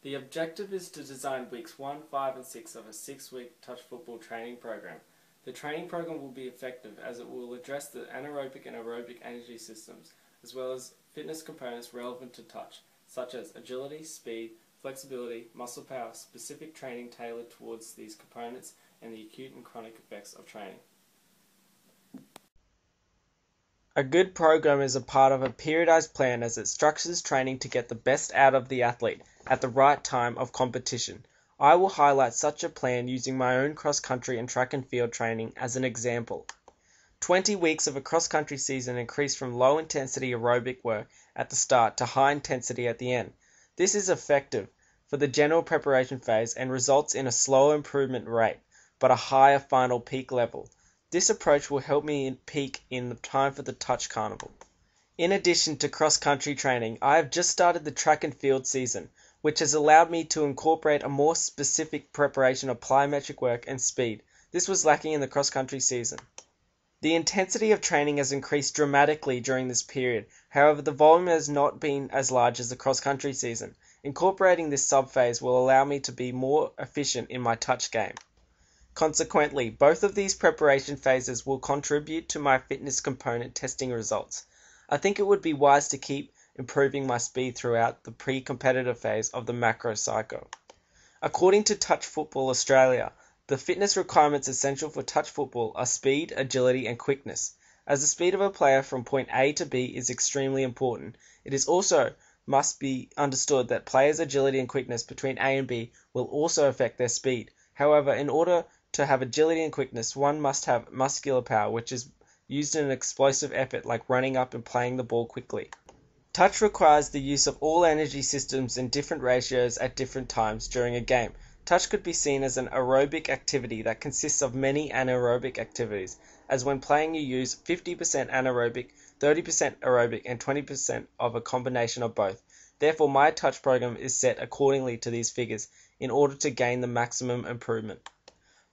The objective is to design weeks 1, 5 and 6 of a 6-week touch football training program. The training program will be effective as it will address the anaerobic and aerobic energy systems, as well as fitness components relevant to touch, such as agility, speed, flexibility, muscle power, specific training tailored towards these components, and the acute and chronic effects of training. A good program is a part of a periodized plan as it structures training to get the best out of the athlete at the right time of competition. I will highlight such a plan using my own cross-country and track and field training as an example. 20 weeks of a cross-country season increase from low-intensity aerobic work at the start to high intensity at the end. This is effective for the general preparation phase and results in a slower improvement rate, but a higher final peak level. This approach will help me peak in the time for the touch carnival. In addition to cross-country training, I have just started the track and field season, which has allowed me to incorporate a more specific preparation of plyometric work and speed. This was lacking in the cross-country season. The intensity of training has increased dramatically during this period, however the volume has not been as large as the cross-country season. Incorporating this sub-phase will allow me to be more efficient in my touch game. Consequently, both of these preparation phases will contribute to my fitness component testing results. I think it would be wise to keep improving my speed throughout the pre-competitive phase of the macro cycle. According to Touch Football Australia, the fitness requirements essential for touch football are speed, agility and quickness. As the speed of a player from point A to B is extremely important, it is also must be understood that players' agility and quickness between A and B will also affect their speed. However, in order to have agility and quickness, one must have muscular power, which is used in an explosive effort like running up and playing the ball quickly. Touch requires the use of all energy systems in different ratios at different times during a game. Touch could be seen as an aerobic activity that consists of many anaerobic activities, as when playing you use 50% anaerobic, 30% aerobic and 20% of a combination of both. Therefore, my touch program is set accordingly to these figures in order to gain the maximum improvement.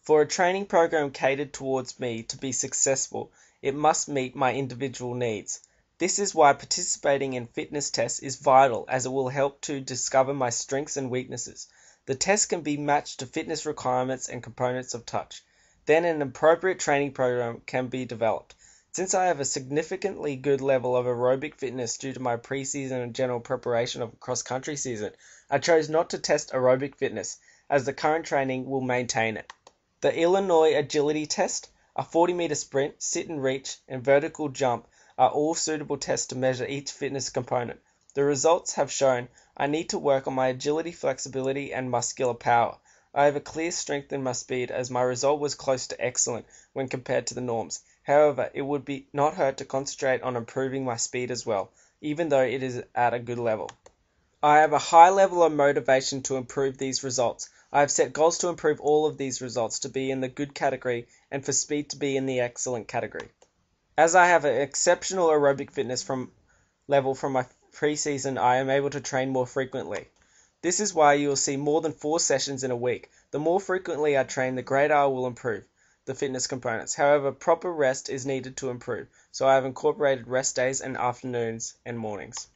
For a training program catered towards me to be successful, it must meet my individual needs. This is why participating in fitness tests is vital, as it will help to discover my strengths and weaknesses. The test can be matched to fitness requirements and components of touch. Then an appropriate training program can be developed. Since I have a significantly good level of aerobic fitness due to my pre-season and general preparation of a cross-country season, I chose not to test aerobic fitness, as the current training will maintain it. The Illinois Agility Test, a 40-meter sprint, sit and reach, and vertical jump are all suitable tests to measure each fitness component. The results have shown I need to work on my agility, flexibility, and muscular power. I have a clear strength in my speed, as my result was close to excellent when compared to the norms. However, it would not hurt to concentrate on improving my speed as well, even though it is at a good level. I have a high level of motivation to improve these results. I have set goals to improve all of these results to be in the good category and for speed to be in the excellent category. As I have an exceptional aerobic fitness level from my pre-season, I am able to train more frequently. This is why you will see more than 4 sessions in a week. The more frequently I train, the greater I will improve the fitness components. However, proper rest is needed to improve, so I have incorporated rest days and afternoons and mornings.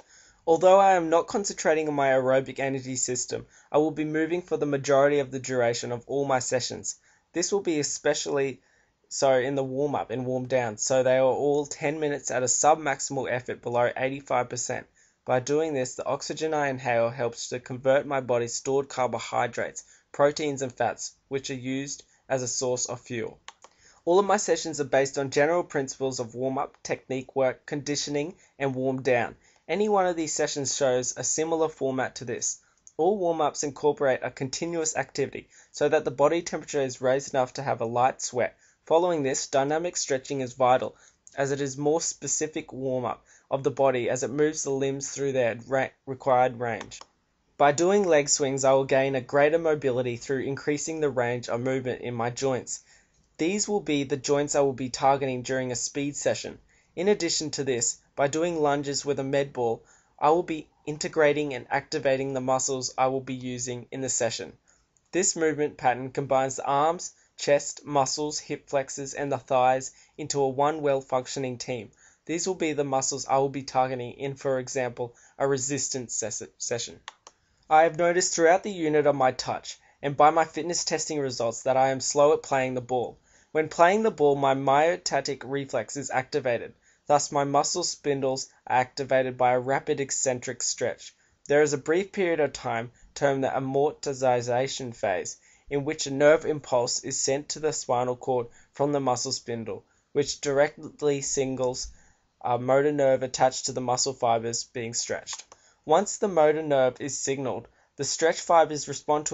Although I am not concentrating on my aerobic energy system, I will be moving for the majority of the duration of all my sessions. This will be especially so in the warm-up and warm-down, so they are all 10 minutes at a sub-maximal effort below 85%. By doing this, the oxygen I inhale helps to convert my body's stored carbohydrates, proteins and fats, which are used as a source of fuel. All of my sessions are based on general principles of warm-up, technique work, conditioning, and warm-down. Any one of these sessions shows a similar format to this. All warm-ups incorporate a continuous activity, so that the body temperature is raised enough to have a light sweat. Following this, dynamic stretching is vital, as it is more specific warm-up of the body as it moves the limbs through their required range. By doing leg swings, I will gain a greater mobility through increasing the range of movement in my joints. These will be the joints I will be targeting during a speed session. In addition to this, by doing lunges with a med ball, I will be integrating and activating the muscles I will be using in the session. This movement pattern combines the arms, chest, muscles, hip flexors, and the thighs into a one well-functioning team. These will be the muscles I will be targeting in, for example, a resistance session. I have noticed throughout the unit of my touch, and by my fitness testing results, that I am slow at playing the ball. When playing the ball, my myotatic reflex is activated. Thus, my muscle spindles are activated by a rapid eccentric stretch. There is a brief period of time, termed the amortization phase, in which a nerve impulse is sent to the spinal cord from the muscle spindle, which directly signals a motor nerve attached to the muscle fibers being stretched. Once the motor nerve is signaled, the stretched fibers respond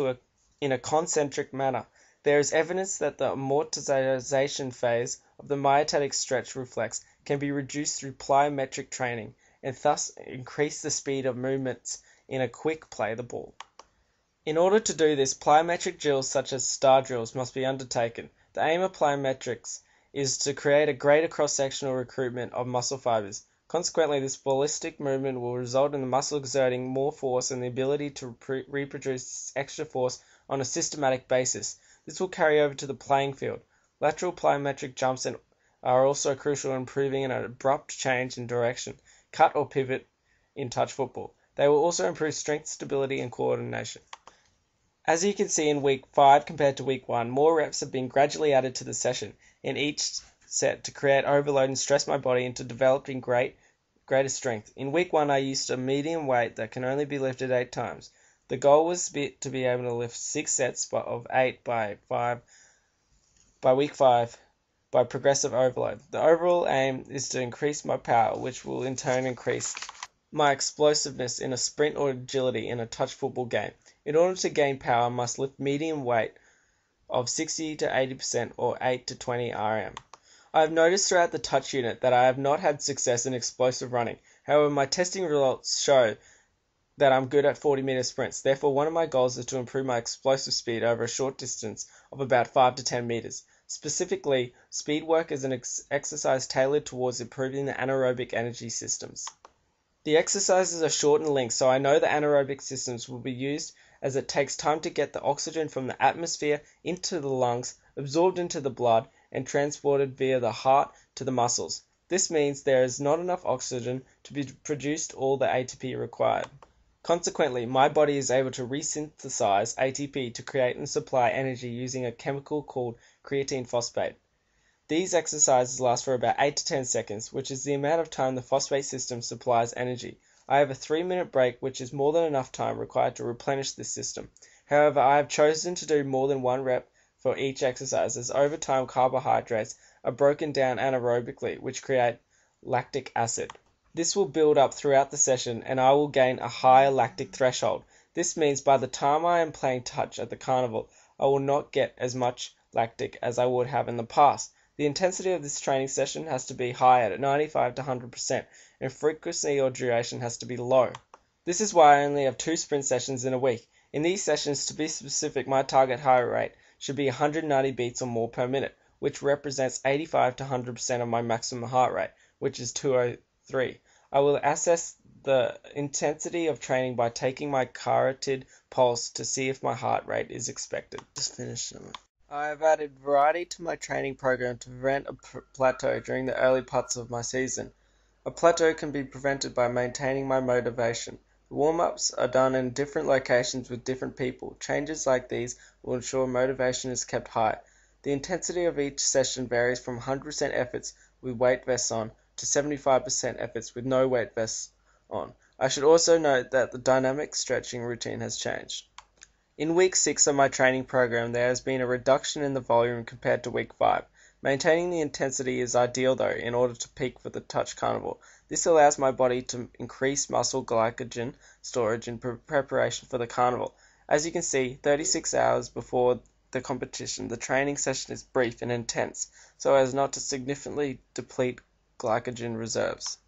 in a concentric manner. There is evidence that the amortization phase of the myotatic stretch reflex can be reduced through plyometric training, and thus increase the speed of movements in a quick play the ball. In order to do this, plyometric drills such as star drills must be undertaken. The aim of plyometrics is to create a greater cross-sectional recruitment of muscle fibers. Consequently, this ballistic movement will result in the muscle exerting more force and the ability to reproduce extra force on a systematic basis. This will carry over to the playing field. Lateral plyometric jumps are also crucial in improving an abrupt change in direction, cut or pivot in touch football. They will also improve strength, stability, and coordination. As you can see in week 5 compared to week 1, more reps have been gradually added to the session in each set to create overload and stress my body into developing greater strength. In week 1, I used a medium weight that can only be lifted 8 times. The goal was to be able to lift 6 sets of 8 by week 5 by progressive overload. The overall aim is to increase my power, which will in turn increase my explosiveness in a sprint or agility in a touch football game. In order to gain power, I must lift medium weight of 60 to 80% or 8 to 20 RM. I have noticed throughout the touch unit that I have not had success in explosive running. However, my testing results show that I'm good at 40-meter sprints. Therefore, one of my goals is to improve my explosive speed over a short distance of about 5 to 10 meters. Specifically, speed work is an exercise tailored towards improving the anaerobic energy systems. The exercises are short and linked, so I know the anaerobic systems will be used as it takes time to get the oxygen from the atmosphere into the lungs, absorbed into the blood, and transported via the heart to the muscles. This means there is not enough oxygen to be produced all the ATP required. Consequently, my body is able to resynthesize ATP to create and supply energy using a chemical called creatine phosphate. These exercises last for about 8 to 10 seconds, which is the amount of time the phosphate system supplies energy. I have a 3-minute break, which is more than enough time required to replenish this system. However, I have chosen to do more than 1 rep for each exercise, as over time carbohydrates are broken down anaerobically, which create lactic acid. This will build up throughout the session, and I will gain a higher lactic threshold. This means by the time I am playing touch at the carnival, I will not get as much lactic as I would have in the past. The intensity of this training session has to be high at 95 to 100%, and frequency or duration has to be low. This is why I only have 2 sprint sessions in a week. In these sessions, to be specific, my target heart rate should be 190 beats or more per minute, which represents 85 to 100% of my maximum heart rate, which is 203. I will assess the intensity of training by taking my carotid pulse to see if my heart rate is expected. Just finish them. I have added variety to my training program to prevent a plateau during the early parts of my season. A plateau can be prevented by maintaining my motivation. The warm-ups are done in different locations with different people. Changes like these will ensure motivation is kept high. The intensity of each session varies from 100% efforts with weight vests on to 75% efforts with no weight vests on. I should also note that the dynamic stretching routine has changed. In week 6 of my training program, there has been a reduction in the volume compared to week 5. Maintaining the intensity is ideal though in order to peak for the touch carnival. This allows my body to increase muscle glycogen storage in preparation for the carnival. As you can see, 36 hours before the competition, the training session is brief and intense, so as not to significantly deplete glycogen reserves.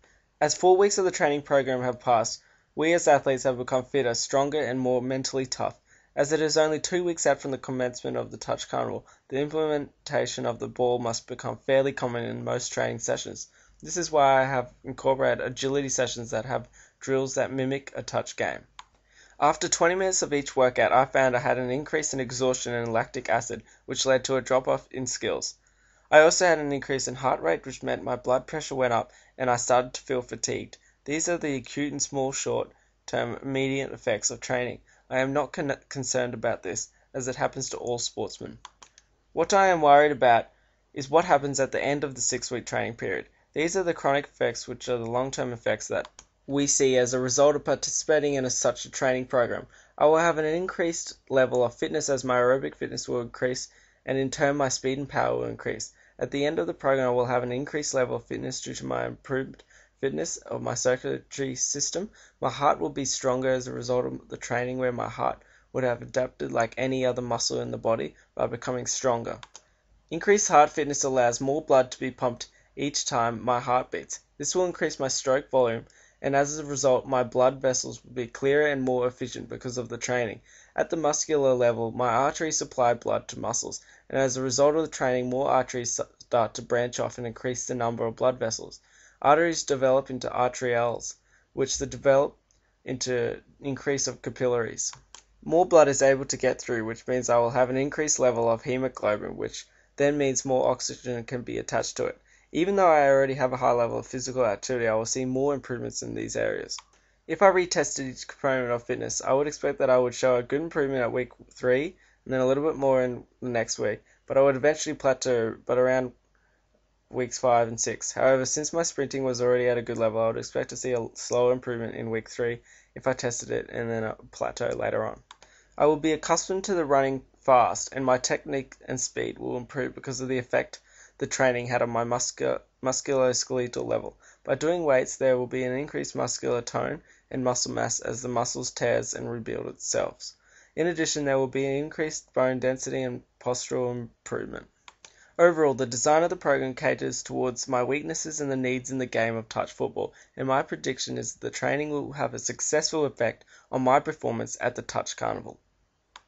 As 4 weeks of the training program have passed, we as athletes have become fitter, stronger, and more mentally tough. As it is only 2 weeks out from the commencement of the touch carnival, the implementation of the ball must become fairly common in most training sessions. This is why I have incorporated agility sessions that have drills that mimic a touch game. After 20 minutes of each workout, I found I had an increase in exhaustion and lactic acid, which led to a drop-off in skills. I also had an increase in heart rate, which meant my blood pressure went up and I started to feel fatigued. These are the acute and small short-term immediate effects of training. I am not concerned about this, as it happens to all sportsmen. What I am worried about is what happens at the end of the 6-week training period. These are the chronic effects, which are the long-term effects that we see as a result of participating in such a training program. I will have an increased level of fitness as my aerobic fitness will increase, and in turn my speed and power will increase. At the end of the program, I will have an increased level of fitness due to my improved fitness of my circulatory system. My heart will be stronger as a result of the training, where my heart would have adapted like any other muscle in the body by becoming stronger. Increased heart fitness allows more blood to be pumped each time my heart beats. This will increase my stroke volume, and as a result my blood vessels will be clearer and more efficient because of the training. At the muscular level, my arteries supply blood to muscles, and as a result of the training more arteries start to branch off and increase the number of blood vessels. Arteries develop into arterioles, which develop into increase of capillaries. More blood is able to get through, which means I will have an increased level of hemoglobin, which then means more oxygen can be attached to it. Even though I already have a high level of physical activity, I will see more improvements in these areas. If I retested each component of fitness, I would expect that I would show a good improvement at week 3, and then a little bit more in the next week, but I would eventually plateau around weeks 5 and 6. However, since my sprinting was already at a good level, I would expect to see a slower improvement in week 3 if I tested it, and then a plateau later on. I will be accustomed to the running fast, and my technique and speed will improve because of the effect the training had on my musculoskeletal level. By doing weights, there will be an increased muscular tone and muscle mass as the muscles tears and rebuild itself. In addition, there will be an increased bone density and postural improvement. Overall, the design of the program caters towards my weaknesses and the needs in the game of touch football, and my prediction is that the training will have a successful effect on my performance at the Touch Carnival.